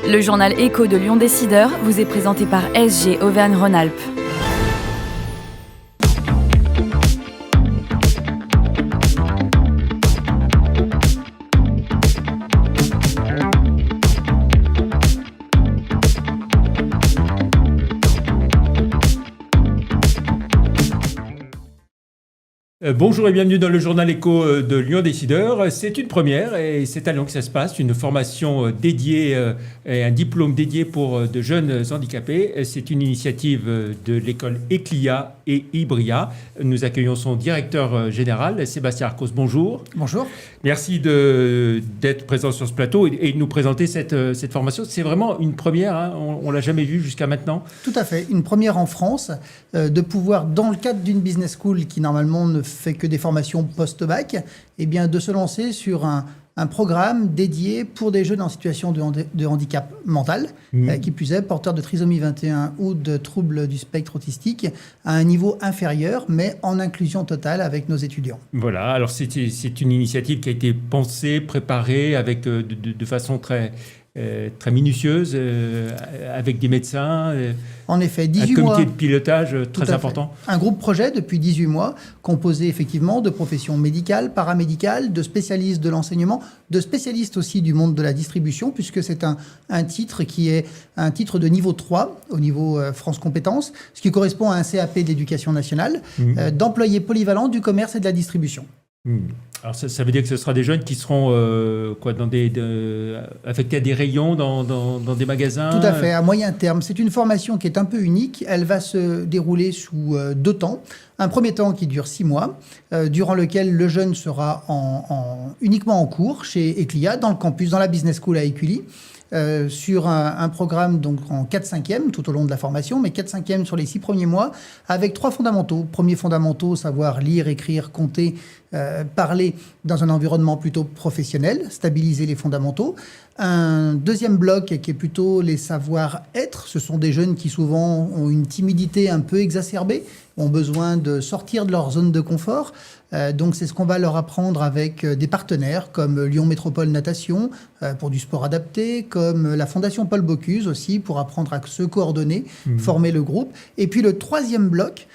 Le journal Écho de Lyon Décideur vous est présenté par SG Auvergne-Rhône-Alpes. Bonjour et bienvenue dans le journal Écho de Lyon Décideur. C'est une première et c'est à Lyon que ça se passe, une formation dédiée et un diplôme dédié pour de jeunes handicapés. C'est une initiative de l'école ECLIA et IBRIA. Nous accueillons son directeur général, Sébastien Arcos. Bonjour. Bonjour. Merci d'être présent sur ce plateau et de nous présenter cette formation. C'est vraiment une première, hein. On ne l'a jamais vue jusqu'à maintenant. Tout à fait, une première en France, de pouvoir, dans le cadre d'une business school qui normalement ne fait que des formations post-bac, eh bien, de se lancer sur un programme dédié pour des jeunes en situation de handicap mental, qui plus est, porteurs de trisomie 21 ou de troubles du spectre autistique, à un niveau inférieur, mais en inclusion totale avec nos étudiants. Voilà, alors c'est une initiative qui a été pensée, préparée avec, de façon très minutieuse, avec des médecins, en effet, 18 un mois, comité de pilotage très important. Un groupe projet depuis 18 mois, composé effectivement de professions médicales, paramédicales, de spécialistes de l'enseignement, de spécialistes aussi du monde de la distribution, puisque c'est un titre qui est un titre de niveau 3 au niveau France Compétences, ce qui correspond à un CAP d'éducation nationale, d'employés polyvalents du commerce et de la distribution. Alors ça veut dire que ce sera des jeunes qui seront affectés à des rayons dans des magasins. Tout à fait, à moyen terme. C'est une formation qui est un peu unique. Elle va se dérouler sous 2 temps. Un premier temps qui dure 6 mois, durant lequel le jeune sera uniquement en cours chez ECLIA, dans le campus, dans la business school à Écully. Sur un programme donc en 4/5e tout au long de la formation, mais 4/5e sur les 6 premiers mois, avec 3 fondamentaux. Premier fondamental, savoir lire, écrire, compter, parler dans un environnement plutôt professionnel, stabiliser les fondamentaux. Un deuxième bloc qui est plutôt les savoir-être. Ce sont des jeunes qui souvent ont une timidité un peu exacerbée, ont besoin de sortir de leur zone de confort. Donc c'est ce qu'on va leur apprendre avec des partenaires comme Lyon Métropole Natation pour du sport adapté, comme la Fondation Paul Bocuse aussi pour apprendre à se coordonner, former le groupe. Et puis le troisième bloc,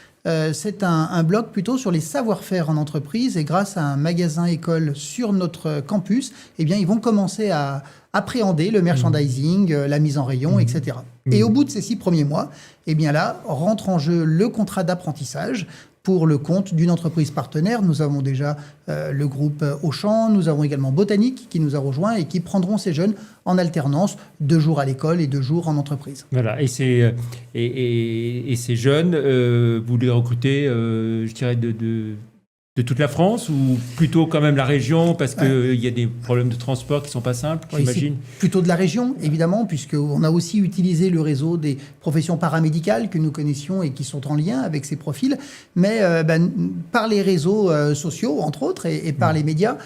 c'est un bloc plutôt sur les savoir-faire en entreprise, et grâce à un magasin école sur notre campus, eh bien, ils vont commencer à appréhender le merchandising, la mise en rayon, etc. Et au bout de ces 6 premiers mois, eh bien là, rentre en jeu le contrat d'apprentissage pour le compte d'une entreprise partenaire. Nous avons déjà le groupe Auchan, nous avons également Botanique qui nous a rejoints et qui prendront ces jeunes en alternance, 2 jours à l'école et 2 jours en entreprise. Voilà, et ces jeunes, vous les recrutez, je dirais, de toute la France ou plutôt quand même la région, parce qu'il y a des problèmes de transport qui ne sont pas simples, j'imagine. Plutôt de la région, évidemment, puisqu'on a aussi utilisé le réseau des professions paramédicales que nous connaissions et qui sont en lien avec ces profils, mais par les réseaux sociaux, entre autres, et par les médias,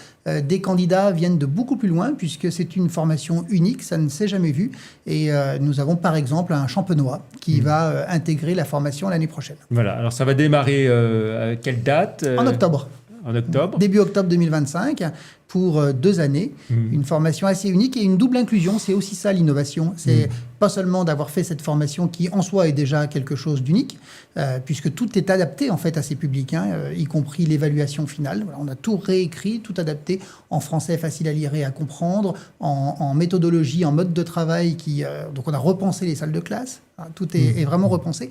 des candidats viennent de beaucoup plus loin, puisque c'est une formation unique, ça ne s'est jamais vu. Et nous avons par exemple un Champenois qui va intégrer la formation l'année prochaine. Voilà, alors ça va démarrer à quelle date ? En octobre. En octobre. Début octobre 2025, pour 2 années. Une formation assez unique et une double inclusion. C'est aussi ça l'innovation. C'est pas seulement d'avoir fait cette formation qui en soi est déjà quelque chose d'unique, puisque tout est adapté en fait à ces publics, y compris l'évaluation finale. Voilà, on a tout réécrit, tout adapté en français facile à lire et à comprendre, en méthodologie, en mode de travail. Donc on a repensé les salles de classe. Tout est vraiment repensé.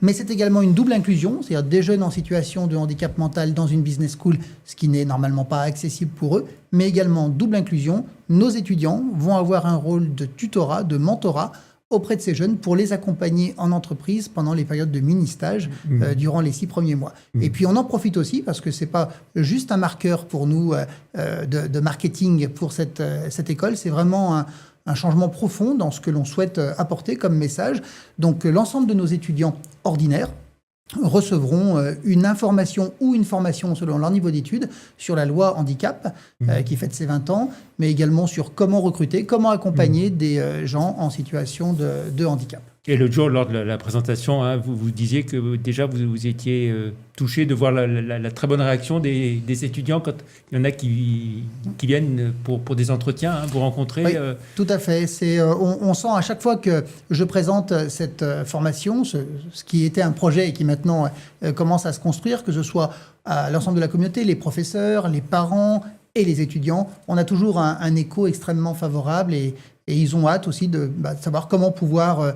Mais c'est également une double inclusion, c'est-à-dire des jeunes en situation de handicap mental dans une business school, ce qui n'est normalement pas accessible pour eux, mais également double inclusion. Nos étudiants vont avoir un rôle de tutorat, de mentorat auprès de ces jeunes pour les accompagner en entreprise pendant les périodes de mini-stage durant les 6 premiers mois. Et puis on en profite aussi parce que ce n'est pas juste un marqueur pour nous de marketing pour cette école, c'est vraiment un changement profond dans ce que l'on souhaite apporter comme message. Donc l'ensemble de nos étudiants ordinaires recevront une information ou une formation selon leur niveau d'études sur la loi handicap qui fête ses 20 ans, mais également sur comment recruter, comment accompagner des gens en situation de handicap. Et l'autre jour, lors de la présentation, hein, vous disiez que déjà vous étiez touché de voir la très bonne réaction des étudiants quand il y en a qui viennent pour des entretiens, hein, vous rencontrer. Oui, tout à fait. On sent à chaque fois que je présente cette formation, ce qui était un projet et qui maintenant commence à se construire, que ce soit à l'ensemble de la communauté, les professeurs, les parents et les étudiants, on a toujours un écho extrêmement favorable et ils ont hâte aussi de savoir comment pouvoir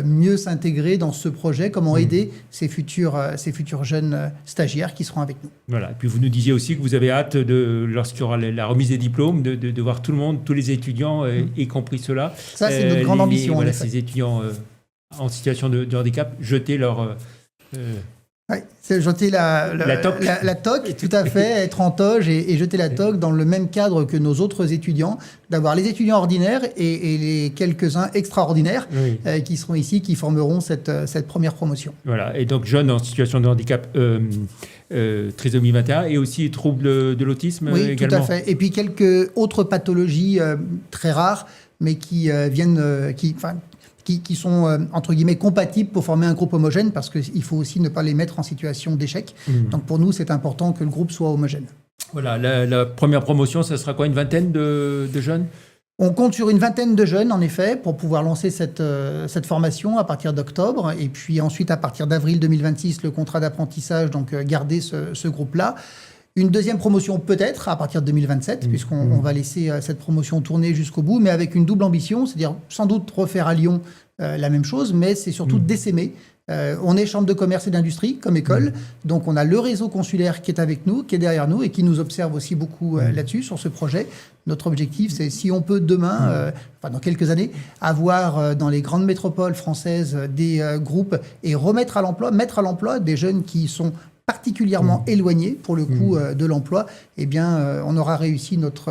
mieux s'intégrer dans ce projet, comment aider ces futurs jeunes stagiaires qui seront avec nous. Voilà. Et puis vous nous disiez aussi que vous avez hâte, lorsqu'il y aura la remise des diplômes, de voir tout le monde, tous les étudiants, y compris ceux-là. Ça, c'est notre grande ambition. Voilà, ces étudiants en situation de handicap, jeter leur... Oui, c'est jeter la toque. La toque, tout à fait, être en toge et jeter la toque dans le même cadre que nos autres étudiants, d'avoir les étudiants ordinaires et les quelques-uns extraordinaires qui seront ici, qui formeront cette première promotion. Voilà, et donc jeunes en situation de handicap, trisomie 21 et aussi troubles de l'autisme oui, également. Tout à fait. Et puis quelques autres pathologies très rares, mais qui sont, entre guillemets, compatibles pour former un groupe homogène, parce qu'il faut aussi ne pas les mettre en situation d'échec. Donc pour nous, c'est important que le groupe soit homogène. Voilà, la première promotion, ça sera quoi, une vingtaine de jeunes ? On compte sur une vingtaine de jeunes, en effet, pour pouvoir lancer cette formation à partir d'octobre. Et puis ensuite, à partir d'avril 2026, le contrat d'apprentissage, donc garder ce groupe-là. Une deuxième promotion peut-être à partir de 2027, puisqu'on va laisser cette promotion tourner jusqu'au bout, mais avec une double ambition, c'est-à-dire sans doute refaire à Lyon la même chose, mais c'est surtout d'essaimer. On est chambre de commerce et d'industrie comme école, donc on a le réseau consulaire qui est avec nous, qui est derrière nous et qui nous observe aussi beaucoup là-dessus, sur ce projet. Notre objectif, c'est si on peut demain, dans quelques années, avoir dans les grandes métropoles françaises des groupes et mettre à l'emploi des jeunes qui sont particulièrement éloignés pour le coup de l'emploi, eh bien, on aura réussi notre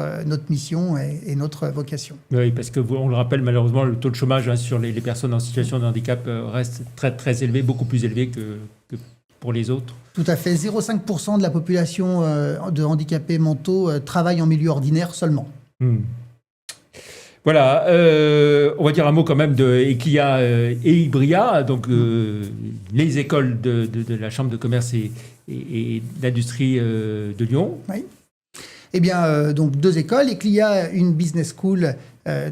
mission et notre vocation. Oui, parce que on le rappelle, malheureusement, le taux de chômage sur les personnes en situation de handicap reste très, très élevé, beaucoup plus élevé que pour les autres. Tout à fait. 0,5% de la population de handicapés mentaux travaille en milieu ordinaire seulement. Voilà, on va dire un mot quand même de Eclia et Ibria, donc les écoles de la Chambre de commerce et d'industrie de Lyon. Oui. Eh bien, donc deux écoles. Eclia, une business school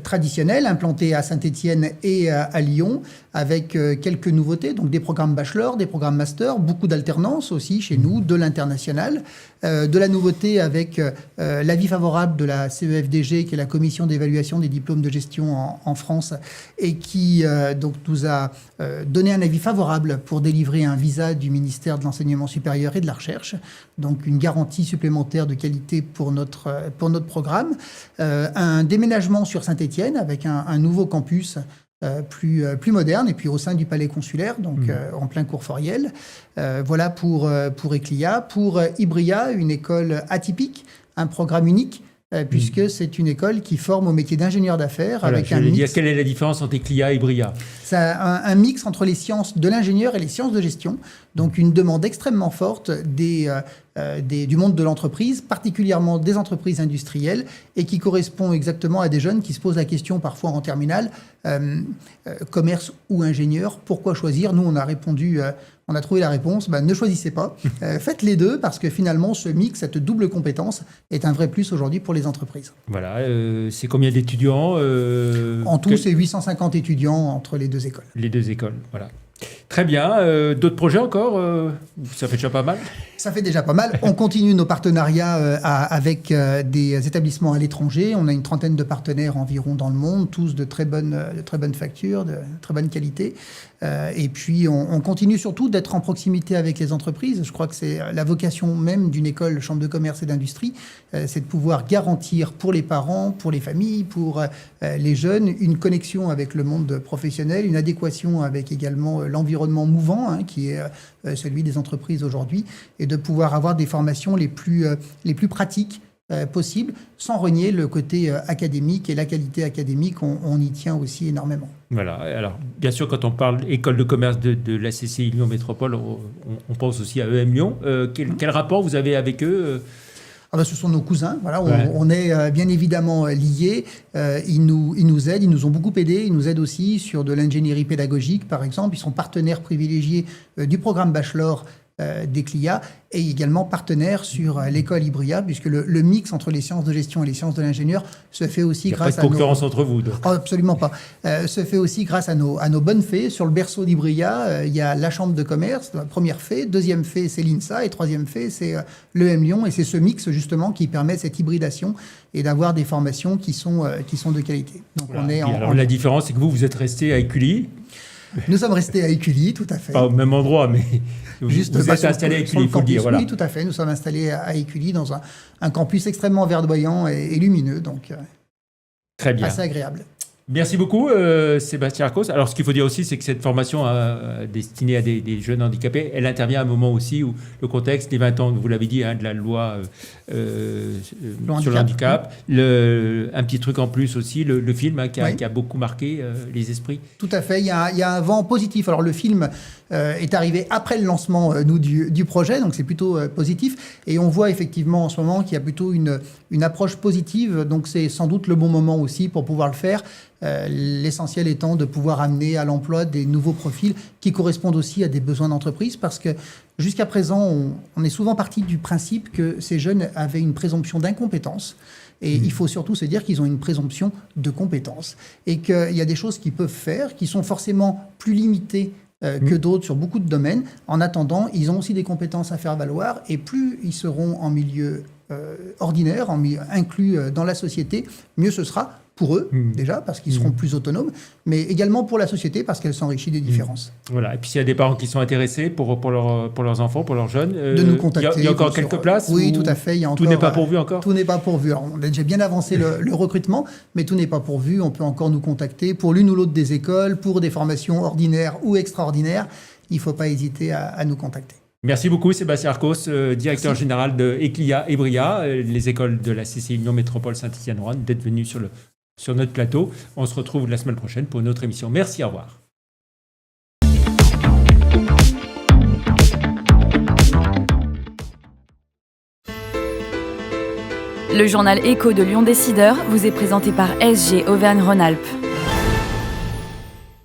traditionnelle, implantée à Saint-Étienne et à Lyon, avec quelques nouveautés, donc des programmes bachelor, des programmes master, beaucoup d'alternance aussi chez nous, de l'international, de la nouveauté avec l'avis favorable de la CEFDG, qui est la commission d'évaluation des diplômes de gestion en France, et qui donc nous a donné un avis favorable pour délivrer un visa du ministère de l'Enseignement supérieur et de la Recherche, donc une garantie supplémentaire de qualité pour notre programme, un déménagement sur Saint-Étienne avec un nouveau campus plus moderne, et puis au sein du palais consulaire, donc en plein cours Foriel. Voilà pour Eclia. Pour Ibria, une école atypique, un programme unique, puisque c'est une école qui forme au métier d'ingénieur d'affaires. Voilà, avec un mix. Quelle est la différence entre Eclia et Ibria ? C'est un mix entre les sciences de l'ingénieur et les sciences de gestion, donc une demande extrêmement forte du monde de l'entreprise, particulièrement des entreprises industrielles, et qui correspond exactement à des jeunes qui se posent la question parfois en terminale, commerce ou ingénieur, pourquoi choisir ? Nous, on a répondu, on a trouvé la réponse, ne choisissez pas, faites les deux, parce que finalement, ce mix, cette double compétence, est un vrai plus aujourd'hui pour les entreprises. Voilà, c'est combien d'étudiants En tout, c'est 850 étudiants entre les deux écoles. Les deux écoles, voilà. Très bien. D'autres projets encore ça fait déjà pas mal. Ça fait déjà pas mal. On continue nos partenariats avec des établissements à l'étranger. On a une trentaine de partenaires environ dans le monde, tous de très bonnes factures, de très bonne qualité. Et puis, on continue surtout d'être en proximité avec les entreprises. Je crois que c'est la vocation même d'une école chambre de commerce et d'industrie, c'est de pouvoir garantir pour les parents, pour les familles, pour les jeunes, une connexion avec le monde professionnel, une adéquation avec également l'environnement mouvant, qui est celui des entreprises aujourd'hui, et de pouvoir avoir des formations les plus pratiques possibles, sans renier le côté académique et la qualité académique, on y tient aussi énormément. Voilà, alors bien sûr quand on parle école de commerce de la CCI Lyon Métropole, on pense aussi à EM Lyon. Quel rapport vous avez avec eux Ce sont nos cousins. Voilà, Ouais. on est bien évidemment liés. Ils nous aident, ils nous ont beaucoup aidés. Ils nous aident aussi sur de l'ingénierie pédagogique, par exemple. Ils sont partenaires privilégiés du programme Bachelor d'Eclia et également partenaires sur l'école Ibria, puisque le mix entre les sciences de gestion et les sciences de l'ingénieur se fait aussi Il n'y a grâce pas de concurrence entre vous. Donc. Oh, absolument pas. Se fait aussi grâce à nos bonnes fées. Sur le berceau d'Ibria, il y a la chambre de commerce, la première fée, deuxième fée, c'est l'INSA, et troisième fée, c'est l'EM Lyon. Et c'est ce mix, justement, qui permet cette hybridation et d'avoir des formations qui sont de qualité. Donc, Voilà. on est Alors, la différence, c'est que vous êtes resté à Écully. Nous sommes restés à Écully, tout à fait. Pas au même endroit, mais vous êtes installé à Écully, il faut le dire. Voilà. Oui, tout à fait. Nous sommes installés à Écully dans un campus extrêmement verdoyant et lumineux, donc Très bien. assez agréable. Merci beaucoup, Sébastien Arcos. Alors, ce qu'il faut dire aussi, c'est que cette formation destinée à des jeunes handicapés, elle intervient à un moment aussi où le contexte, les 20 ans, vous l'avez dit, de la loi sur le handicap. Un petit truc en plus aussi, le film qui a beaucoup marqué les esprits. Tout à fait. Il y a un vent positif. Alors, le film est arrivé après le lancement du projet, donc c'est plutôt positif. Et on voit effectivement en ce moment qu'il y a plutôt une approche positive. Donc, c'est sans doute le bon moment aussi pour pouvoir le faire. L'essentiel étant de pouvoir amener à l'emploi des nouveaux profils qui correspondent aussi à des besoins d'entreprise, parce que jusqu'à présent, on est souvent parti du principe que ces jeunes avaient une présomption d'incompétence. Et il faut surtout se dire qu'ils ont une présomption de compétence et qu'il y a des choses qu'ils peuvent faire qui sont forcément plus limitées que d'autres sur beaucoup de domaines. En attendant, ils ont aussi des compétences à faire valoir, et plus ils seront en milieu ordinaire, inclus dans la société, mieux ce sera pour eux, déjà, parce qu'ils seront plus autonomes, mais également pour la société, parce qu'elle s'enrichit des différences. Voilà. Et puis, s'il y a des parents qui sont intéressés pour leurs enfants, pour leurs jeunes, de nous contacter. Il y a encore quelques places? Oui, tout à fait. Tout n'est pas pourvu encore? Tout n'est pas pourvu. Alors, on a déjà bien avancé le recrutement, mais tout n'est pas pourvu. On peut encore nous contacter pour l'une ou l'autre des écoles, pour des formations ordinaires ou extraordinaires. Il ne faut pas hésiter à nous contacter. Merci beaucoup, Sébastien Arcos, directeur général de Eclia Ibria, les écoles de la CCI Lyon Métropole Saint-Étienne-Roanne, d'être venu sur notre plateau. On se retrouve la semaine prochaine pour une autre émission. Merci, au revoir. Le journal Écho de Lyon Décideur vous est présenté par SG Auvergne-Rhône-Alpes.